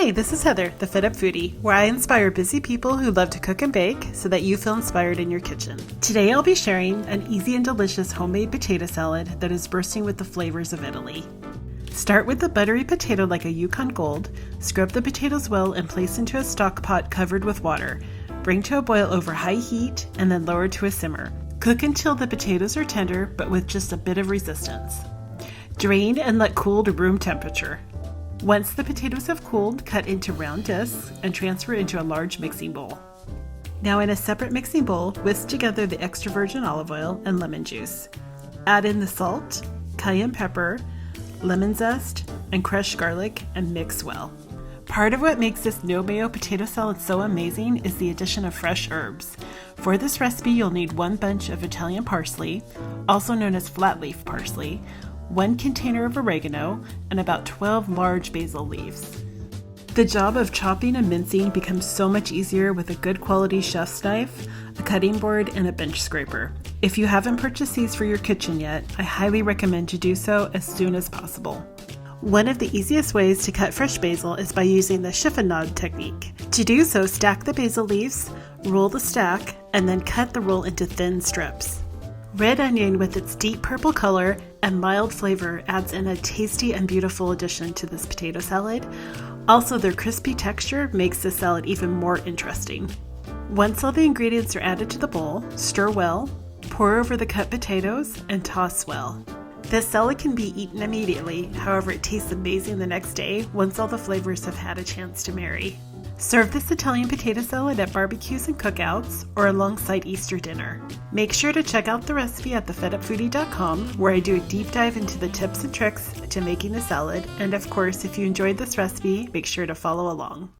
Hi, this is Heather, the Fit Up Foodie, where I inspire busy people who love to cook and bake so that you feel inspired in your kitchen. Today I'll be sharing an easy and delicious homemade potato salad that is bursting with the flavors of Italy. Start with the buttery potato like a Yukon Gold, scrub the potatoes well and place into a stock pot covered with water. Bring to a boil over high heat and then lower to a simmer. Cook until the potatoes are tender but with just a bit of resistance. Drain and let cool to room temperature. Once the potatoes have cooled, cut into round discs and transfer into a large mixing bowl. Now in a separate mixing bowl, whisk together the extra virgin olive oil and lemon juice. Add in the salt, cayenne pepper, lemon zest, and crushed garlic and mix well. Part of what makes this no-mayo potato salad so amazing is the addition of fresh herbs. For this recipe, you'll need 1 bunch of Italian parsley, also known as flat leaf parsley, 1 container of oregano, and about 12 large basil leaves. The job of chopping and mincing becomes so much easier with a good quality chef's knife, a cutting board, and a bench scraper. If you haven't purchased these for your kitchen yet, I highly recommend you do so as soon as possible. One of the easiest ways to cut fresh basil is by using the chiffonade technique. To do so, stack the basil leaves, roll the stack, and then cut the roll into thin strips. Red onion with its deep purple color and mild flavor adds in a tasty and beautiful addition to this potato salad. Also, their crispy texture makes the salad even more interesting. Once all the ingredients are added to the bowl, stir well, pour over the cut potatoes, and toss well. This salad can be eaten immediately, however it tastes amazing the next day once all the flavors have had a chance to marry. Serve this Italian potato salad at barbecues and cookouts or alongside Easter dinner. Make sure to check out the recipe at thefitupfoodie.com, where I do a deep dive into the tips and tricks to making the salad, and of course if you enjoyed this recipe, make sure to follow along.